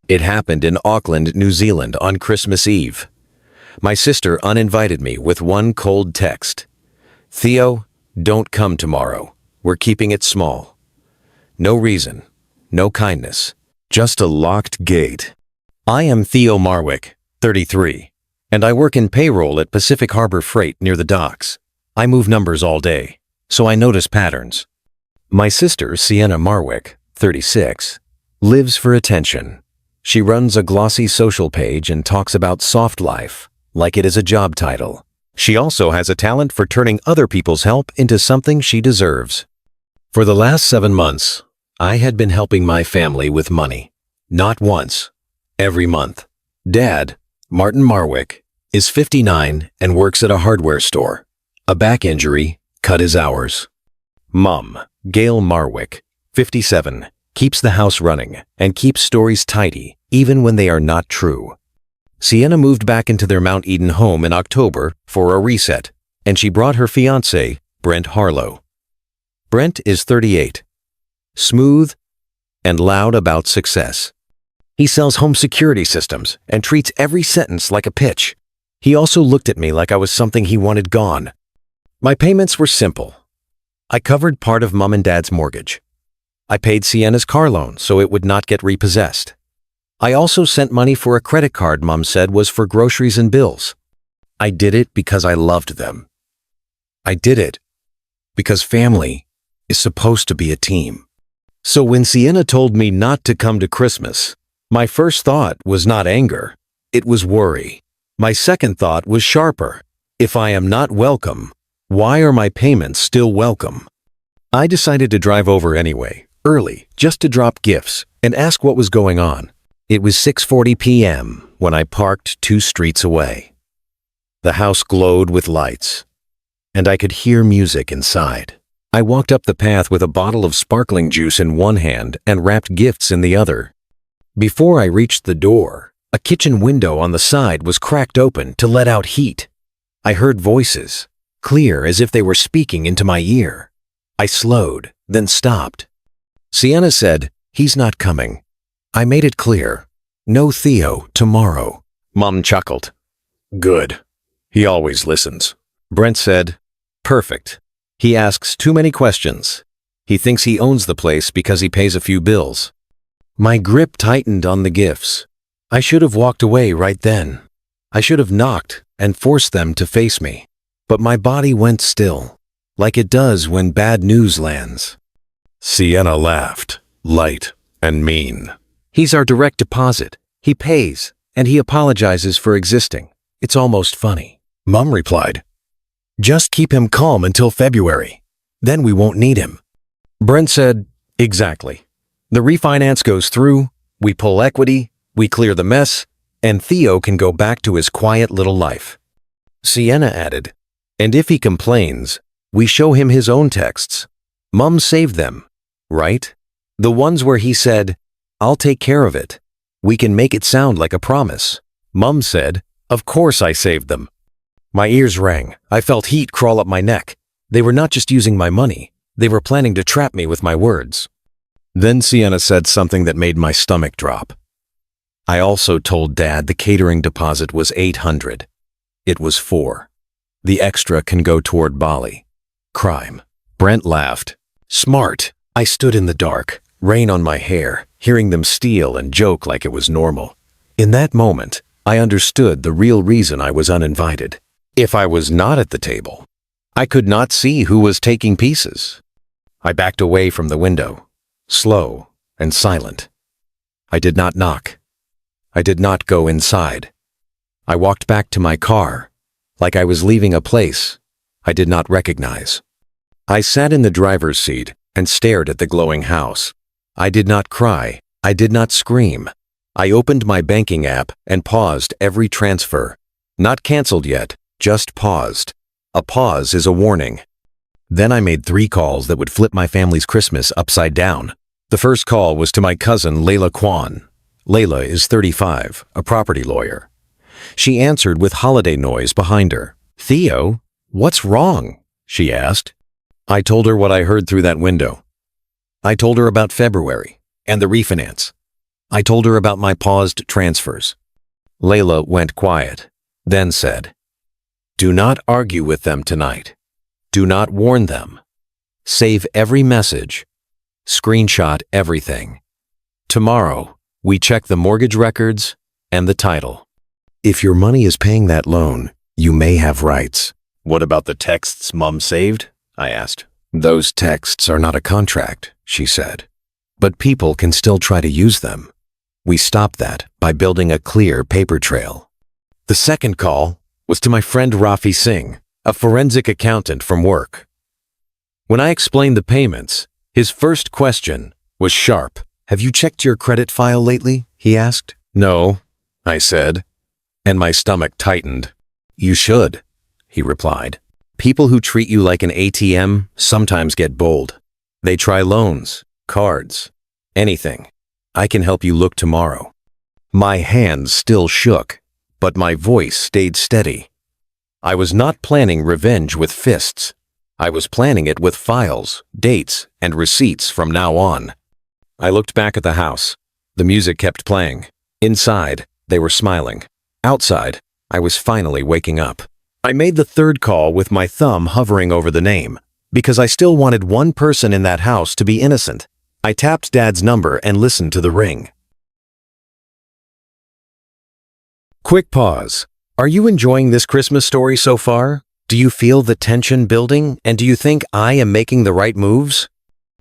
It happened in Auckland, New Zealand on Christmas Eve. My sister uninvited me with one cold text. "Theo, don't come tomorrow. We're keeping it small." No reason, no kindness, just a locked gate. I am Theo Marwick, 33, and I work in payroll at Pacific Harbor Freight near the docks. I move numbers all day, so I notice patterns. My sister, Sienna Marwick, 36, lives for attention. She runs a glossy social page and talks about soft life, like it is a job title. She also has a talent for turning other people's help into something she deserves. For the last 7 months, I had been helping my family with money. Not once, every month. Dad, Martin Marwick, is 59 and works at a hardware store. A back injury cut his hours. Mom, Gail Marwick, 57, keeps the house running and keeps stories tidy, even when they are not true. Sienna moved back into their Mount Eden home in October for a reset, and she brought her fiancé, Brent Harlow. Brent is 38, smooth and loud about success. He sells home security systems and treats every sentence like a pitch. He also looked at me like I was something he wanted gone. My payments were simple. I covered part of Mom and Dad's mortgage. I paid Sienna's car loan so it would not get repossessed. I also sent money for a credit card Mom said was for groceries and bills. I did it because I loved them. I did it because family is supposed to be a team. So when Sienna told me not to come to Christmas, my first thought was not anger, it was worry. My second thought was sharper. If I am not welcome, why are my payments still welcome? I decided to drive over anyway, early, just to drop gifts and ask what was going on. It was 6:40 p.m. when I parked 2 streets away. The house glowed with lights, and I could hear music inside. I walked up the path with a bottle of sparkling juice in one hand and wrapped gifts in the other. Before I reached the door, a kitchen window on the side was cracked open to let out heat. I heard voices, clear as if they were speaking into my ear. I slowed, then stopped. Sienna said, "He's not coming." I made it clear, "No Theo tomorrow." Mom chuckled. "Good. He always listens." Brent said, "Perfect. He asks too many questions. He thinks he owns the place because he pays a few bills." My grip tightened on the gifts. I should have walked away right then. I should have knocked and forced them to face me. But my body went still, like it does when bad news lands. Sienna laughed, light and mean. "He's our direct deposit. He pays, and he apologizes for existing. It's almost funny." Mom replied, "Just keep him calm until February. Then we won't need him." Brent said, "Exactly. The refinance goes through, we pull equity, we clear the mess, and Theo can go back to his quiet little life." Sienna added, "And if he complains, we show him his own texts. Mom saved them, right? The ones where he said, 'I'll take care of it.' We can make it sound like a promise." Mom said, "Of course I saved them." My ears rang. I felt heat crawl up my neck. They were not just using my money. They were planning to trap me with my words. Then Sienna said something that made my stomach drop. "I also told Dad the catering deposit was $800. It was $4. The extra can go toward Bali. Crime." Brent laughed. "Smart." I stood in the dark, rain on my hair, hearing them steal and joke like it was normal. In that moment, I understood the real reason I was uninvited. If I was not at the table, I could not see who was taking pieces. I backed away from the window, slow and silent. I did not knock. I did not go inside. I walked back to my car, like I was leaving a place I did not recognize. I sat in the driver's seat and stared at the glowing house. I did not cry. I did not scream. I opened my banking app and paused every transfer. Not canceled yet, just paused. A pause is a warning. Then I made 3 calls that would flip my family's Christmas upside down. The first call was to my cousin, Layla Kwan. Layla is 35, a property lawyer. She answered with holiday noise behind her. "Theo, what's wrong?" she asked. I told her what I heard through that window. I told her about February and the refinance. I told her about my paused transfers. Layla went quiet, then said, "Do not argue with them tonight. Do not warn them. Save every message. Screenshot everything. Tomorrow, we check the mortgage records and the title. If your money is paying that loan, you may have rights." "What about the texts Mom saved?" I asked. "Those texts are not a contract," she said. "But people can still try to use them. We stopped that by building a clear paper trail." The second call was to my friend Rafi Singh, a forensic accountant from work. When I explained the payments, his first question was sharp. "Have you checked your credit file lately?" he asked. "No," I said, and my stomach tightened. "You should," he replied. "People who treat you like an ATM sometimes get bold. They try loans, cards, anything. I can help you look tomorrow." My hands still shook, but my voice stayed steady. I was not planning revenge with fists. I was planning it with files, dates, and receipts from now on. I looked back at the house. The music kept playing. Inside, they were smiling. Outside, I was finally waking up. I made the third call with my thumb hovering over the name, because I still wanted one person in that house to be innocent. I tapped Dad's number and listened to the ring. Quick pause. Are you enjoying this Christmas story so far? Do you feel the tension building, and do you think I am making the right moves?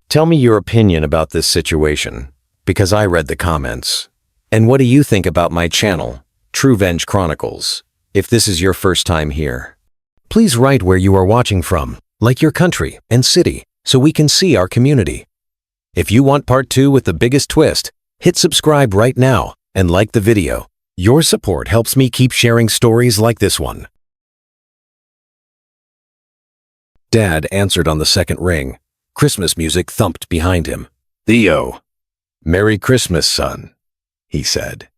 Tell me your opinion about this situation, because I read the comments. And what do you think about my channel, TrueVenge Chronicles, if this is your first time here? Please write where you are watching from, like your country and city, so we can see our community. If you want part 2 with the biggest twist, hit subscribe right now and like the video. Your support helps me keep sharing stories like this one. Dad answered on the second ring. Christmas music thumped behind him. "Theo, Merry Christmas, son," he said.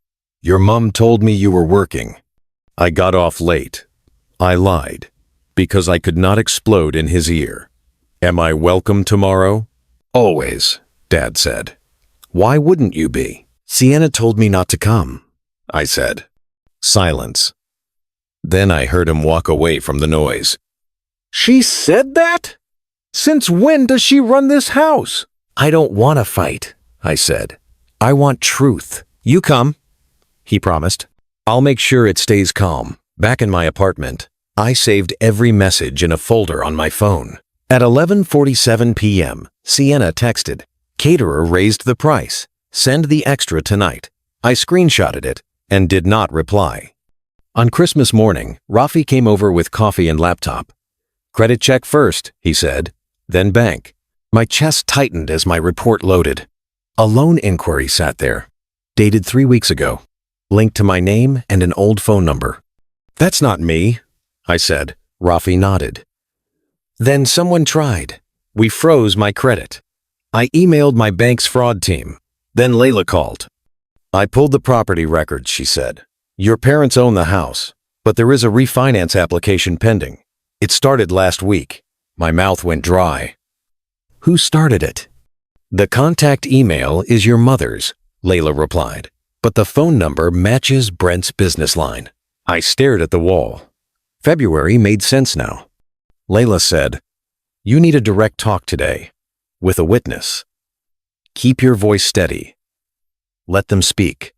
"Your mom told me you were working. I got off late. I lied, because I could not explode in his ear. Am I welcome tomorrow?" "Always," Dad said. "Why wouldn't you be?" "Sienna told me not to come," I said. Silence. Then I heard him walk away from the noise. "She said that? Since when does she run this house?" "I don't want to fight," I said. "I want truth." "You come," he promised. "I'll make sure it stays calm." Back in my apartment, I saved every message in a folder on my phone. At 11:47 p.m., Sienna texted, "Caterer raised the price. Send the extra tonight." I screenshotted it and did not reply. On Christmas morning, Rafi came over with coffee and laptop. "Credit check first," he said, then bank. My chest tightened as my report loaded. A loan inquiry sat there, dated 3 weeks ago, linked to my name and an old phone number. "That's not me," I said. Rafi nodded. "Then someone tried. We froze my credit. I emailed my bank's fraud team. Then Layla called. I pulled the property records," she said. "Your parents own the house, but there is a refinance application pending. It started last week." My mouth went dry. "Who started it?" "The contact email is your mother's," Layla replied, "but the phone number matches Brent's business line." I stared at the wall. February made sense now. Layla said, "You need a direct talk today, with a witness. Keep your voice steady. Let them speak."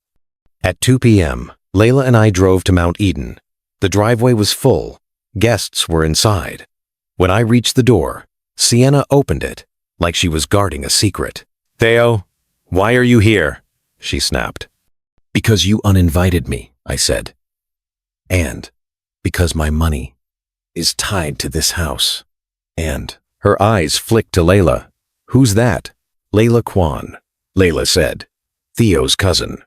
At 2 p.m., Layla and I drove to Mount Eden. The driveway was full. Guests were inside. When I reached the door, Sienna opened it like she was guarding a secret. "Theo, why are you here?" she snapped. "Because you uninvited me," I said. "And because my money is tied to this house." And her eyes flicked to Layla. "Who's that?" "Layla Kwan," Layla said. "Theo's cousin."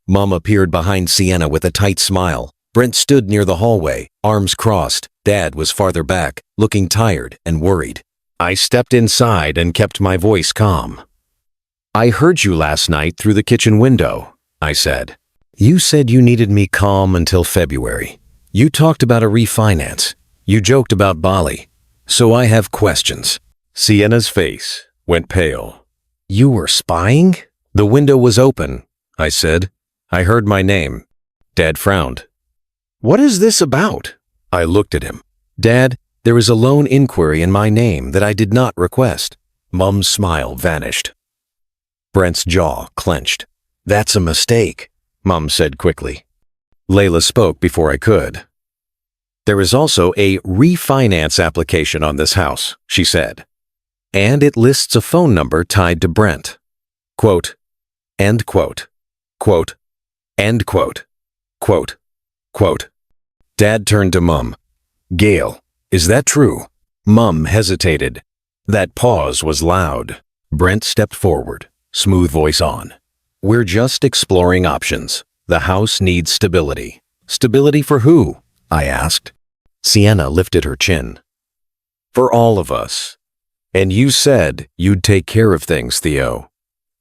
Mom appeared behind Sienna with a tight smile. Brent stood near the hallway, arms crossed. Dad was farther back, looking tired and worried. I stepped inside and kept my voice calm. "I heard you last night through the kitchen window," I said. "You said you needed me calm until February. You talked about a refinance. You joked about Bali. So I have questions." Sienna's face went pale. "You were spying?" "The window was open," I said. I heard my name. Dad frowned. What is this about? I looked at him. Dad, there is a loan inquiry in my name that I did not request. Mum's smile vanished. Brent's jaw clenched. That's a mistake, Mum said quickly. Layla spoke before I could. There is also a refinance application on this house, she said. And it lists a phone number tied to Brent. Quote, end quote, quote, end quote, quote, quote. Dad turned to Mum. Gail, is that true? Mum hesitated. That pause was loud. Brent stepped forward, smooth voice on. We're just exploring options. The house needs stability. Stability for who? I asked. Sienna lifted her chin. For all of us. And you said you'd take care of things, Theo.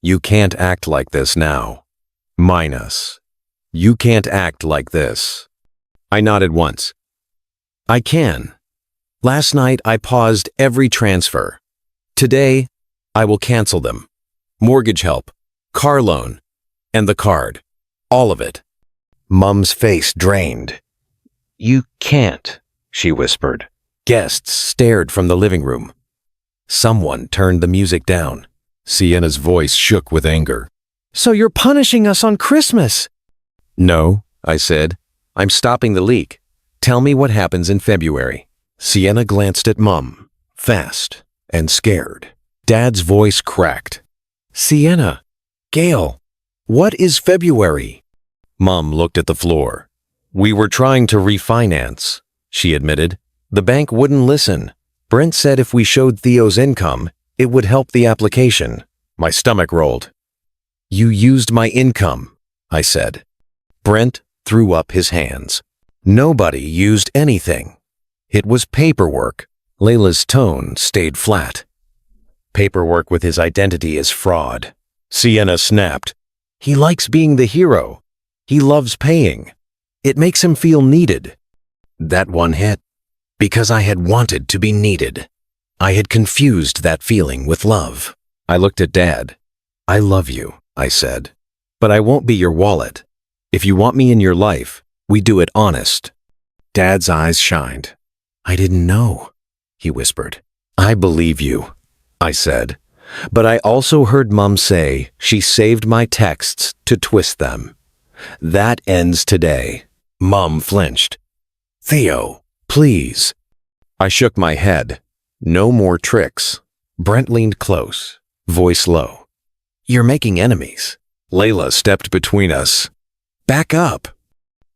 You can't act like this now. Minus. You can't act like this. I nodded once. I can. Last night I paused every transfer. Today, I will cancel them. Mortgage help, car loan, and the card. All of it. Mum's face drained. You can't, she whispered. Guests stared from the living room. Someone turned the music down. Sienna's voice shook with anger. So you're punishing us on Christmas? No, I said. I'm stopping the leak. Tell me what happens in February. Sienna glanced at Mum, fast and scared. Dad's voice cracked. Sienna, Gail, what is February? Mum looked at the floor. We were trying to refinance, she admitted. The bank wouldn't listen. Brent said if we showed Theo's income, it would help the application. My stomach rolled. You used my income, I said. Brent threw up his hands. Nobody used anything. It was paperwork. Layla's tone stayed flat. Paperwork with his identity is fraud. Sienna snapped. He likes being the hero. He loves paying. It makes him feel needed. That one hit. Because I had wanted to be needed. I had confused that feeling with love. I looked at Dad. I love you, I said. But I won't be your wallet. If you want me in your life, we do it honest. Dad's eyes shined. I didn't know, he whispered. I believe you, I said. But I also heard Mum say she saved my texts to twist them. That ends today. Mum flinched. Theo, please. I shook my head. No more tricks. Brent leaned close, voice low. You're making enemies. Layla stepped between us. Back up.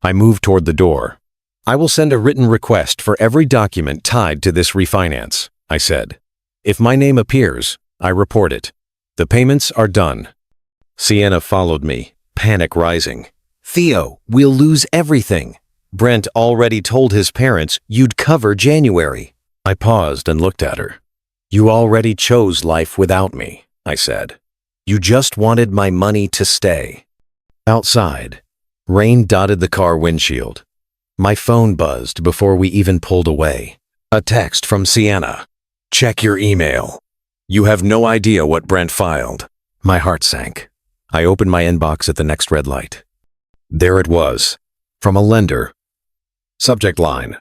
I moved toward the door. I will send a written request for every document tied to this refinance, I said. If my name appears, I report it. The payments are done. Sienna followed me, panic rising. Theo, we'll lose everything. Brent already told his parents you'd cover January. I paused and looked at her. You already chose life without me, I said. You just wanted my money to stay. Outside, rain dotted the car windshield. My phone buzzed before we even pulled away. A text from Sienna. Check your email. You have no idea what Brent filed. My heart sank. I opened my inbox at the next red light. There it was, from a lender. Subject line,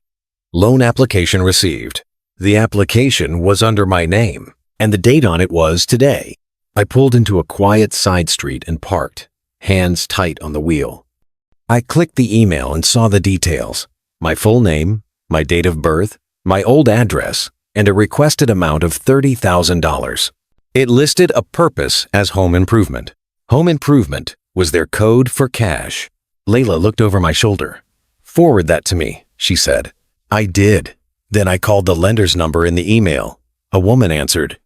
loan application received. The application was under my name, and the date on it was today. I pulled into a quiet side street and parked, hands tight on the wheel. I clicked the email and saw the details. My full name, my date of birth, my old address, and a requested amount of $30,000. It listed a purpose as home improvement. Home improvement was their code for cash. Layla looked over my shoulder. Forward that to me, she said. I did. Then I called the lender's number in the email. A woman answered.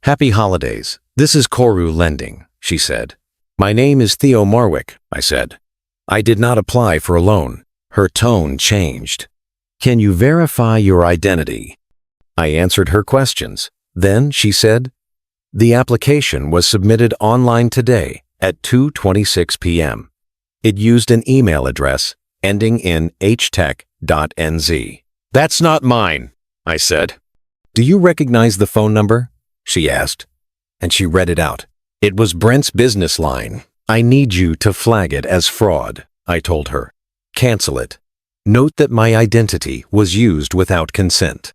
Happy holidays. This is Koru Lending, she said. My name is Theo Marwick, I said. I did not apply for a loan. Her tone changed. Can you verify your identity? I answered her questions. Then she said, the application was submitted online today at 2:26 p.m. It used an email address ending in htech.nz. That's not mine, I said. Do you recognize the phone number? She asked, and she read it out. It was Brent's business line. I need you to flag it as fraud, I told her. Cancel it. Note that my identity was used without consent.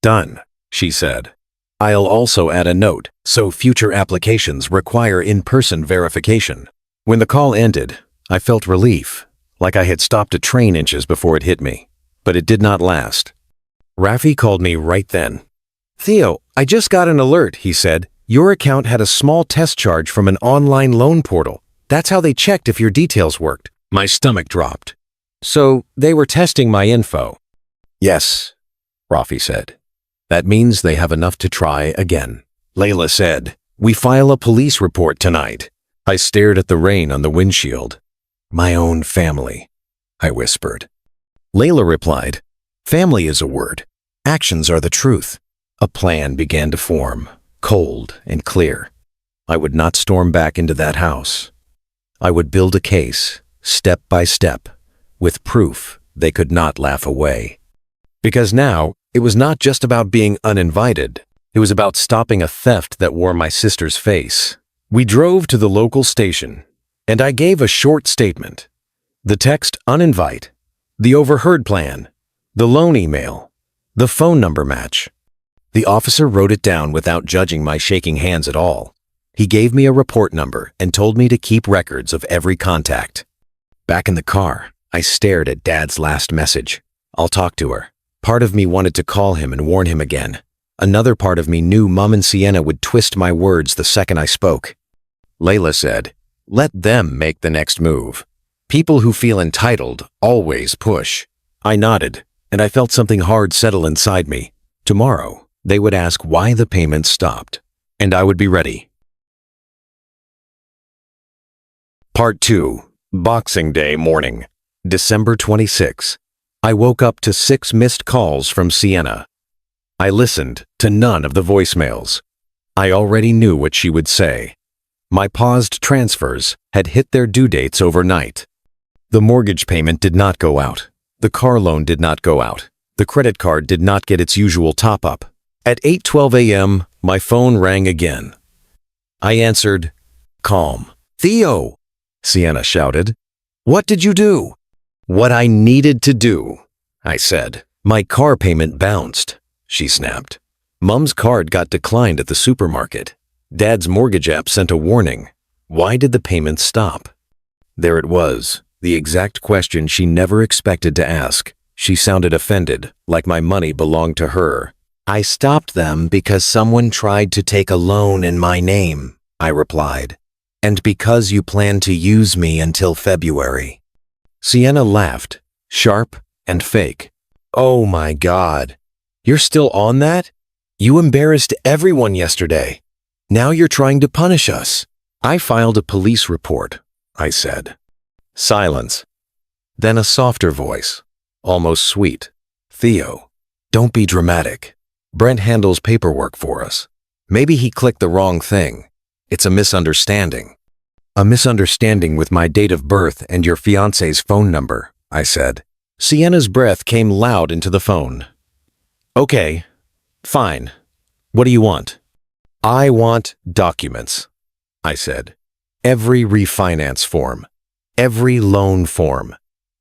Done, she said. I'll also add a note, so future applications require in-person verification. When the call ended, I felt relief, like I had stopped a train inches before it hit me. But it did not last. Raffi called me right then. Theo, I just got an alert, he said. Your account had a small test charge from an online loan portal. That's how they checked if your details worked. My stomach dropped. So they were testing my info. Yes, Raffi said. That means they have enough to try again. Layla said, we file a police report tonight. I stared at the rain on the windshield. My own family, I whispered. Layla replied, family is a word. Actions are the truth. A plan began to form, cold and clear. I would not storm back into that house. I would build a case, step by step, with proof they could not laugh away. Because now, it was not just about being uninvited. It was about stopping a theft that wore my sister's face. We drove to the local station, and I gave a short statement. The text uninvite, the overheard plan, the loan email, the phone number match. The officer wrote it down without judging my shaking hands at all. He gave me a report number and told me to keep records of every contact. Back in the car, I stared at Dad's last message. I'll talk to her. Part of me wanted to call him and warn him again. Another part of me knew Mom and Sienna would twist my words the second I spoke. Layla said, let them make the next move. People who feel entitled always push. I nodded, and I felt something hard settle inside me. Tomorrow, they would ask why the payments stopped, and I would be ready. Part 2. Boxing Day morning, December 26. I woke up to 6 missed calls from Sienna. I listened to none of the voicemails. I already knew what she would say. My paused transfers had hit their due dates overnight. The mortgage payment did not go out. The car loan did not go out. The credit card did not get its usual top-up. At 8:12 a.m., my phone rang again. I answered, calm. Theo, Sienna shouted. What did you do? What I needed to do, I said. My car payment bounced, she snapped. Mom's card got declined at the supermarket. Dad's mortgage app sent a warning. Why did the payments stop? There it was, the exact question she never expected to ask. She sounded offended, like my money belonged to her. I stopped them because someone tried to take a loan in my name, I replied. And because you plan to use me until February. Sienna laughed, sharp and fake. Oh my God. You're still on that? You embarrassed everyone yesterday. Now you're trying to punish us. I filed a police report, I said. Silence. Then a softer voice, almost sweet. Theo, don't be dramatic. Brent handles paperwork for us. Maybe he clicked the wrong thing. It's a misunderstanding. A misunderstanding with my date of birth and your fiancé's phone number, I said. Sienna's breath came loud into the phone. Okay, fine. What do you want? I want documents, I said. Every refinance form, every loan form,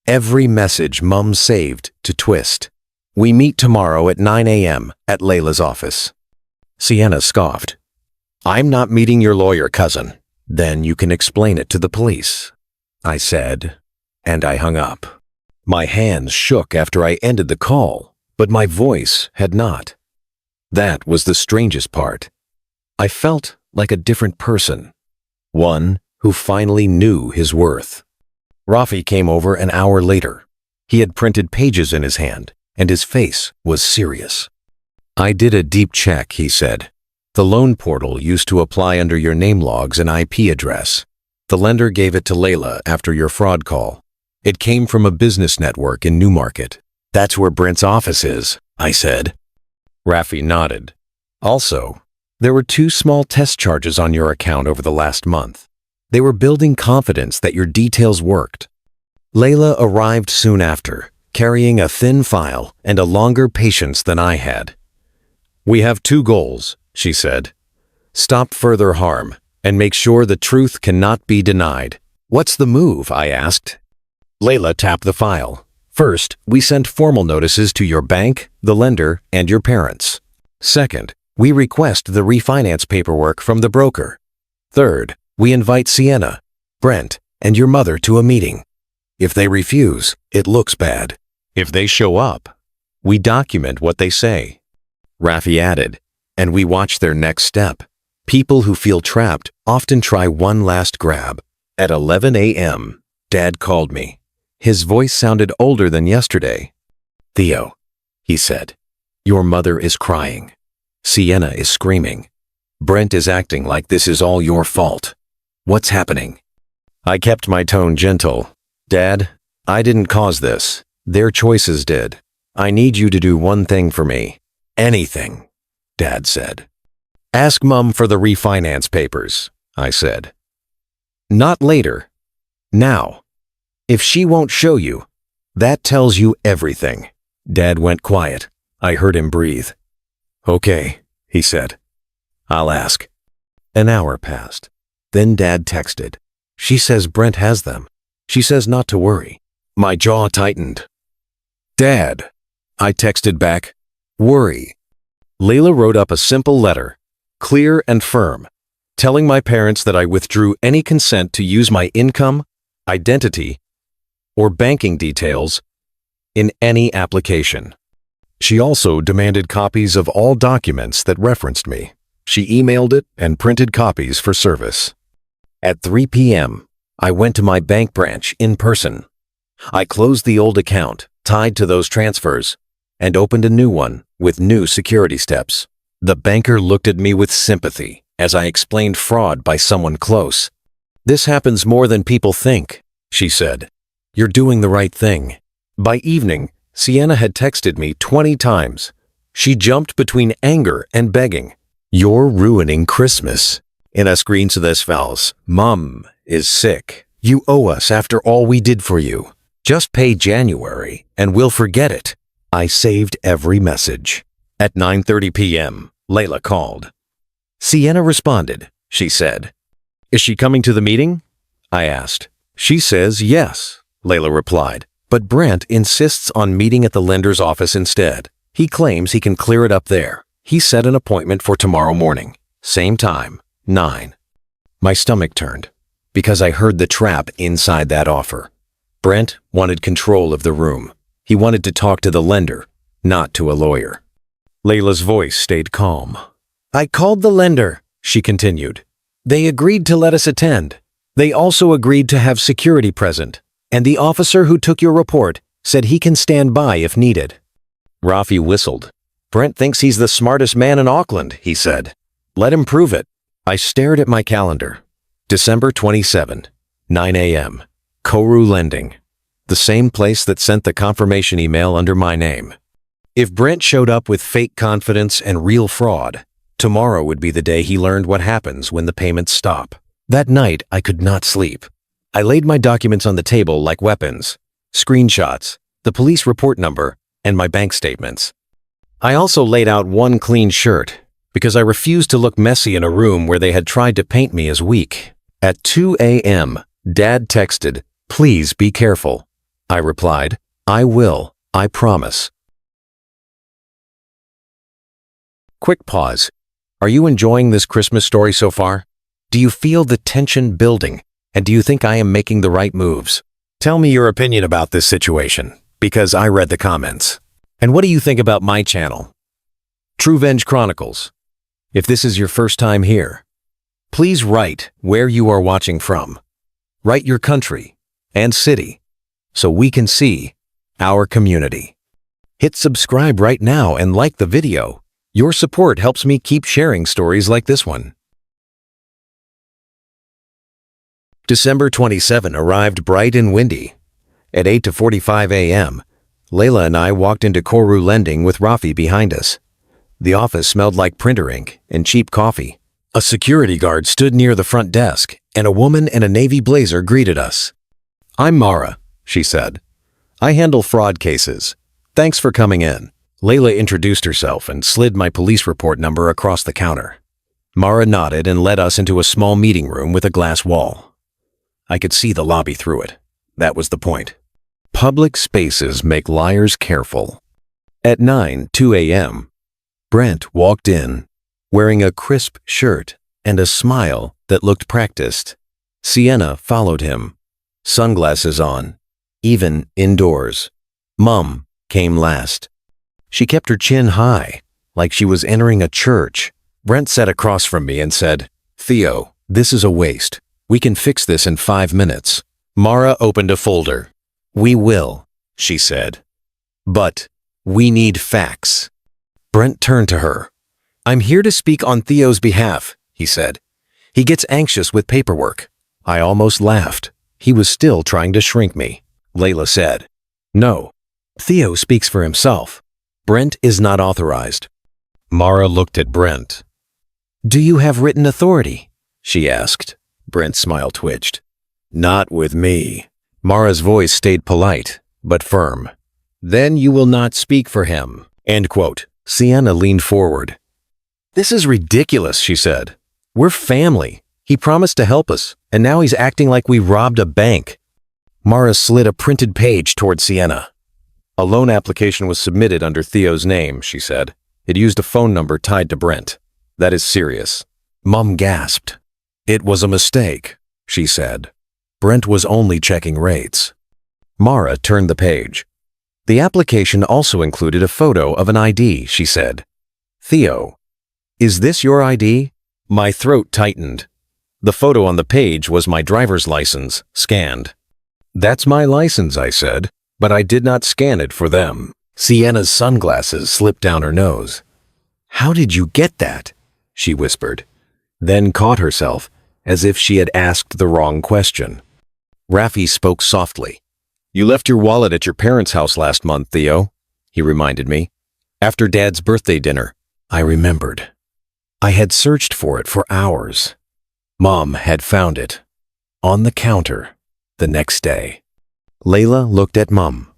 every message Mum saved to twist. We meet tomorrow at 9 a.m. at Layla's office. Sienna scoffed. I'm not meeting your lawyer, cousin. Then you can explain it to the police, I said, and I hung up. My hands shook after I ended the call, but my voice had not. That was the strangest part. I felt like a different person, one who finally knew his worth. Raffi came over an hour later. He had printed pages in his hand, and his face was serious. I did a deep check, he said. The loan portal used to apply under your name logs and IP address. The lender gave it to Layla after your fraud call. It came from a business network in Newmarket. That's where Brent's office is, I said. Raffi nodded. Also, there were 2 small test charges on your account over the last month. They were building confidence that your details worked. Layla arrived soon after, carrying a thin file and a longer patience than I had. We have 2 goals, she said. Stop further harm and make sure the truth cannot be denied. What's the move? I asked. Layla tapped the file. First, we send formal notices to your bank, the lender, and your parents. Second, we request the refinance paperwork from the broker. Third, we invite Sienna, Brent, and your mother to a meeting. If they refuse, it looks bad. If they show up, we document what they say. Rafi added, and we watch their next step. People who feel trapped often try one last grab. At 11 a.m., Dad called me. His voice sounded older than yesterday. Theo, he said, your mother is crying. Sienna is screaming. Brent is acting like this is all your fault. What's happening? I kept my tone gentle. Dad, I didn't cause this. Their choices did. I need you to do one thing for me. Anything, Dad said. Ask Mum for the refinance papers, I said. Not later. Now. If she won't show you, that tells you everything. Dad went quiet. I heard him breathe. Okay, he said. I'll ask. An hour passed. Then Dad texted. She says Brent has them. She says not to worry. My jaw tightened. Dad, I texted back. Worry. Layla wrote up a simple letter, clear and firm, telling my parents that I withdrew any consent to use my income, identity, or banking details in any application. She also demanded copies of all documents that referenced me. She emailed it and printed copies for service. At 3 p.m., I went to my bank branch in person. I closed the old account tied to those transfers and opened a new one with new security steps. The banker looked at me with sympathy as I explained fraud by someone close. This happens more than people think, she said. You're doing the right thing. By evening, Sienna had texted me 20 times. She jumped between anger and begging. You're ruining Christmas. In a screen to this files, Mom is sick. You owe us after all we did for you. Just pay January and we'll forget it. I saved every message. At 9:30 p.m., Layla called. Sienna responded, she said. Is she coming to the meeting? I asked. She says yes, Layla replied, but Brent insists on meeting at the lender's office instead. He claims he can clear it up there. He set an appointment for tomorrow morning, same time, 9. My stomach turned because I heard the trap inside that offer. Brent wanted control of the room. He wanted to talk to the lender, not to a lawyer. Layla's voice stayed calm. I called the lender, she continued. They agreed to let us attend. They also agreed to have security present, and the officer who took your report said he can stand by if needed. Rafi whistled. Brent thinks he's the smartest man in Auckland, he said. Let him prove it. I stared at my calendar. December 27, 9 a.m. Koru Lending, the same place that sent the confirmation email under my name. If Brent showed up with fake confidence and real fraud, tomorrow would be the day he learned what happens when the payments stop. That night, I could not sleep. I laid my documents on the table like weapons, screenshots, the police report number, and my bank statements. I also laid out one clean shirt because I refused to look messy in a room where they had tried to paint me as weak. At 2 a.m., Dad texted, "Please be careful." I replied, "I will, I promise." Quick pause. Are you enjoying this Christmas story so far? Do you feel the tension building? And do you think I am making the right moves? Tell me your opinion about this situation, because I read the comments. And what do you think about my channel, TrueVenge Chronicles? If this is your first time here, please write where you are watching from. Write your country and city so we can see our community. Hit subscribe right now and like the video. Your support helps me keep sharing stories like this one. December 27 arrived bright and windy. At 8:45 a.m., Layla and I walked into Koru Lending with Rafi behind us. The office smelled like printer ink and cheap coffee. A security guard stood near the front desk, and a woman in a navy blazer greeted us. I'm Mara, she said. I handle fraud cases. Thanks for coming in. Layla introduced herself and slid my police report number across the counter. Mara nodded and led us into a small meeting room with a glass wall. I could see the lobby through it. That was the point. Public spaces make liars careful. At 9:02 a.m., Brent walked in, wearing a crisp shirt and a smile that looked practiced. Sienna followed him, sunglasses on, even indoors. Mom came last. She kept her chin high, like she was entering a church. Brent sat across from me and said, "Theo, this is a waste. We can fix this in 5 minutes." Mara opened a folder. "We will," she said. "But we need facts." Brent turned to her. "I'm here to speak on Theo's behalf," he said. "He gets anxious with paperwork." I almost laughed. He was still trying to shrink me. Layla said, "No, Theo speaks for himself. Brent is not authorized." Mara looked at Brent. "Do you have written authority?" she asked. Brent's smile twitched. "Not with me." Mara's voice stayed polite, but firm. "Then you will not speak for him." End quote. Sienna leaned forward. "This is ridiculous," she said. "We're family. He promised to help us, and now he's acting like we robbed a bank." Mara slid a printed page toward Sienna. "A loan application was submitted under Theo's name," she said. "It used a phone number tied to Brent. That is serious." Mom gasped. "It was a mistake," she said. "Brent was only checking rates." Mara turned the page. "The application also included a photo of an ID," she said. "Theo, is this your ID?" My throat tightened. The photo on the page was my driver's license, scanned. "That's my license," I said, "but I did not scan it for them." Sienna's sunglasses slipped down her nose. "How did you get that?" she whispered, then caught herself as if she had asked the wrong question. Raffi spoke softly. "You left your wallet at your parents' house last month, Theo," he reminded me. "After Dad's birthday dinner." I remembered. I had searched for it for hours. Mom had found it. On the counter, the next day. Layla looked at Mom.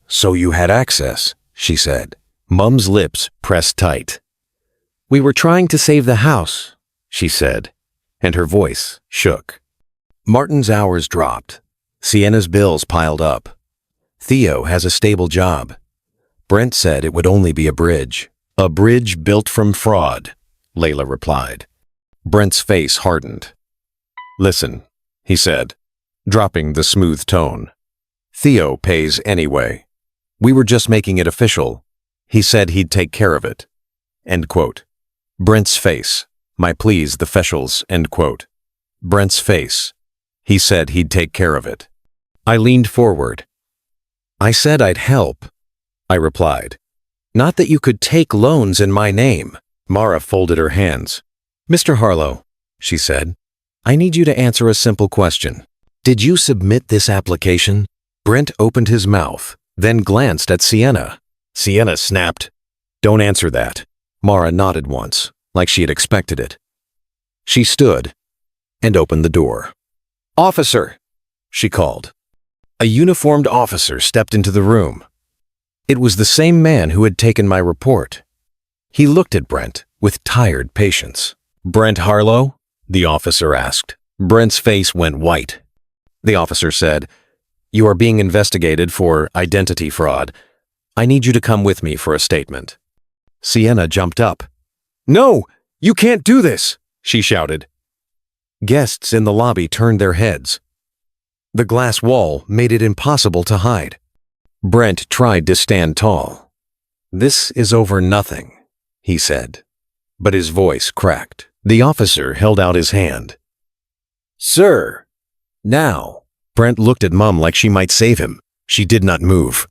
"So you had access," she said. Mom's lips pressed tight. "We were trying to save the house," she said, and her voice shook. Martin's hours dropped. Sienna's bills piled up. Theo has a stable job. Brent said it would only be a bridge. "A bridge built from fraud," Layla replied. Brent's face hardened. "Listen," he said, dropping the smooth tone. "Theo pays anyway. We were just making it official. He said he'd take care of it." End quote. Brent's face. "My pleas the officials." End quote. Brent's face. "He said he'd take care of it." I leaned forward. "I said I'd help," I replied. "Not that you could take loans in my name." Mara folded her hands. "Mr. Harlow," she said, "I need you to answer a simple question. Did you submit this application?" Brent opened his mouth, then glanced at Sienna. Sienna snapped, "Don't answer that." Mara nodded once, like she had expected it. She stood and opened the door. "Officer," she called. A uniformed officer stepped into the room. It was the same man who had taken my report. He looked at Brent with tired patience. "Brent Harlow?" the officer asked. Brent's face went white. The officer said, "You are being investigated for identity fraud. I need you to come with me for a statement." Sienna jumped up. "No, you can't do this," she shouted. Guests in the lobby turned their heads. The glass wall made it impossible to hide. Brent tried to stand tall. "This is over nothing," he said, but his voice cracked. The officer held out his hand. "Sir, now." Brent looked at Mom like she might save him. She did not move.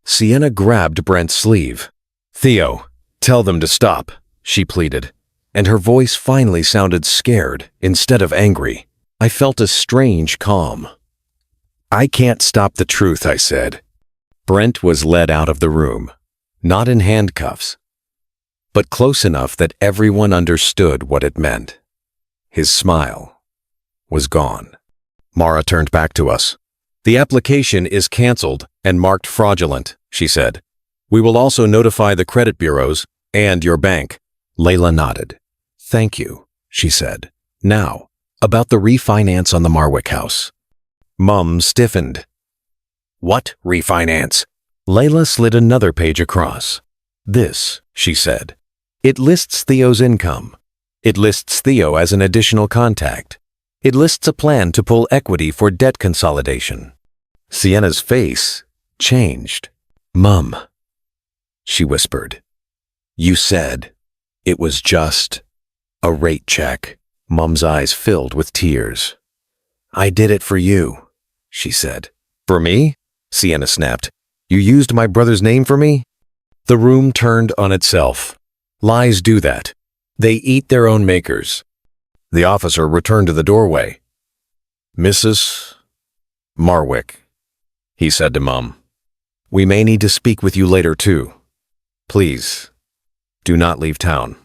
Sienna grabbed Brent's sleeve. "Theo, tell them to stop," she pleaded, and her voice finally sounded scared instead of angry. I felt a strange calm. "I can't stop the truth," I said. Brent was led out of the room, not in handcuffs, but close enough that everyone understood what it meant. His smile was gone. Mara turned back to us. "The application is canceled and marked fraudulent," she said. "We will also notify the credit bureaus and your bank." Layla nodded. "Thank you." she said. Now, about the refinance on the Marwick house. Mum stiffened. What refinance? Layla slid another page across. This, she said. It lists Theo's income. It lists Theo as an additional contact. It lists a plan to pull equity for debt consolidation. Sienna's face changed. Mum, she whispered. You said it was just a rate check. Mum's eyes filled with tears. I did it for you, she said. For me? Sienna snapped. You used my brother's name for me? The room turned on itself. Lies do that. They eat their own makers. The officer returned to the doorway. Mrs. Marwick, he said to Mum. We may need to speak with you later, too. Please, do not leave town.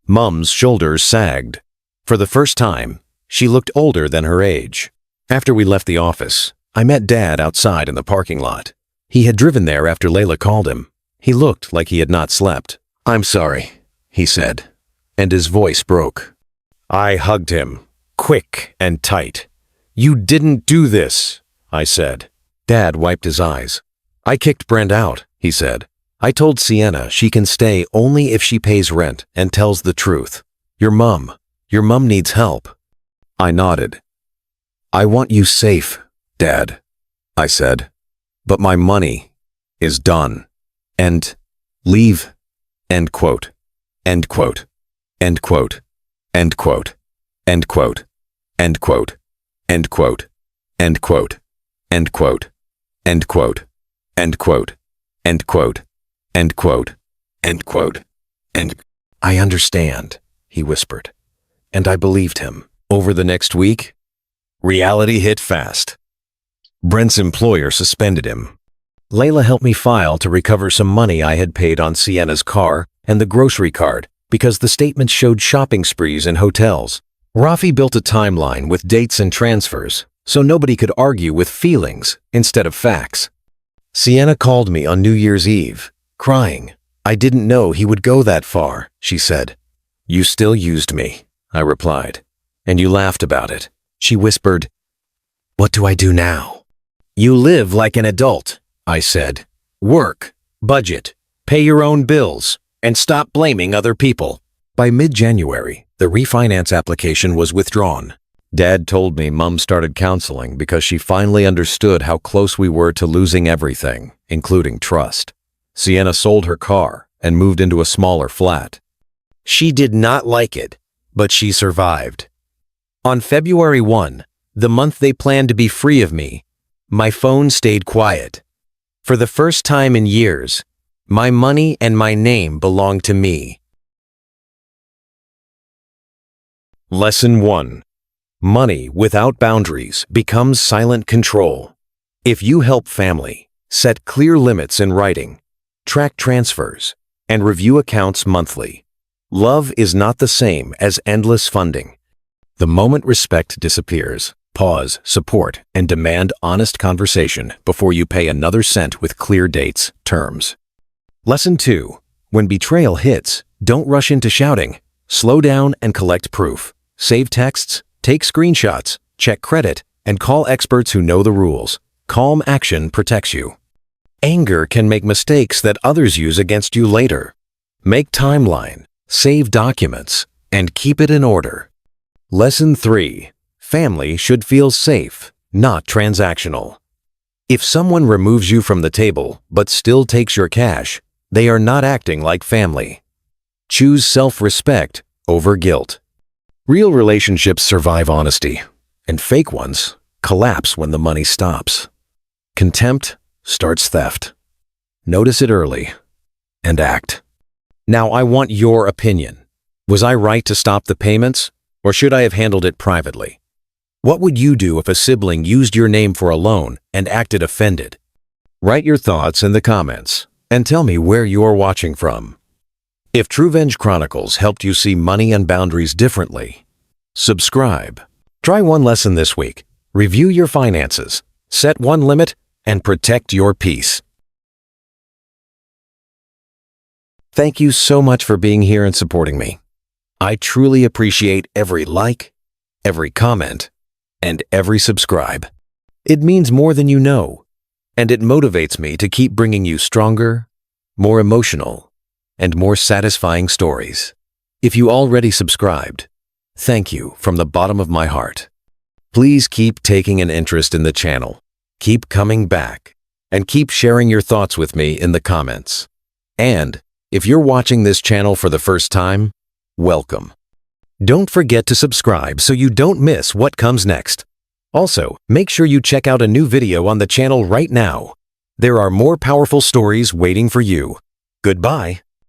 Mum's shoulders sagged. For the first time, she looked older than her age. After we left the office, I met Dad outside in the parking lot. He had driven there after Layla called him. He looked like he had not slept. I'm sorry, he said, and his voice broke. I hugged him, quick and tight. You didn't do this, I said. Dad wiped his eyes. I kicked Brent out, he said. I told Sienna she can stay only if she pays rent and tells the truth. Your mum needs help. I nodded. I want you safe, Dad, I said. But my money is done. And leave. End quote. End quote. End quote. End quote. End quote. End quote. End quote. End quote. End quote. End quote. End quote. End quote. End quote. End quote. And I understand, he whispered. And I believed him. Over the next week, reality hit fast. Brent's employer suspended him. Layla helped me file to recover some money I had paid on Sienna's car and the grocery card because the statements showed shopping sprees in hotels. Rafi built a timeline with dates and transfers so nobody could argue with feelings instead of facts. Sienna called me on New Year's Eve, crying. I didn't know he would go that far, she said. You still used me, I replied, and you laughed about it. She whispered, What do I do now? You live like an adult, I said. Work, budget, pay your own bills, and stop blaming other people. By mid-January, the refinance application was withdrawn. Dad told me Mum started counseling because she finally understood how close we were to losing everything, including trust. Sienna sold her car and moved into a smaller flat. She did not like it, but she survived. On February 1, the month they planned to be free of me, my phone stayed quiet. For the first time in years, my money and my name belonged to me. Lesson 1. Money without boundaries becomes silent control. If you help family, set clear limits in writing, track transfers, and review accounts monthly. Love is not the same as endless funding. The moment respect disappears, pause, support, and demand honest conversation before you pay another cent with clear dates, terms. Lesson 2. When betrayal hits, don't rush into shouting. Slow down and collect proof. Save texts, take screenshots, check credit, and call experts who know the rules. Calm action protects you. Anger can make mistakes that others use against you later. Make timeline, save documents, and keep it in order. Lesson 3. Family should feel safe, not transactional. If someone removes you from the table but still takes your cash, they are not acting like family. Choose self-respect over guilt. Real relationships survive honesty, and fake ones collapse when the money stops. Contempt starts theft. Notice it early and act. Now I want your opinion. Was I right to stop the payments, or should I have handled it privately? What would you do if a sibling used your name for a loan and acted offended? Write your thoughts in the comments and tell me where you're watching from. If TrueVenge Chronicles helped you see money and boundaries differently, subscribe. Try one lesson this week. Review your finances, set one limit, and protect your peace. Thank you so much for being here and supporting me. I truly appreciate every like, every comment, and every subscribe. It means more than you know, and it motivates me to keep bringing you stronger, more emotional, and more satisfying stories. If you already subscribed, thank you from the bottom of my heart. Please keep taking an interest in the channel, keep coming back, and keep sharing your thoughts with me in the comments. And if you're watching this channel for the first time, welcome. Don't forget to subscribe so you don't miss what comes next. Also, make sure you check out a new video on the channel right now. There are more powerful stories waiting for you. Goodbye.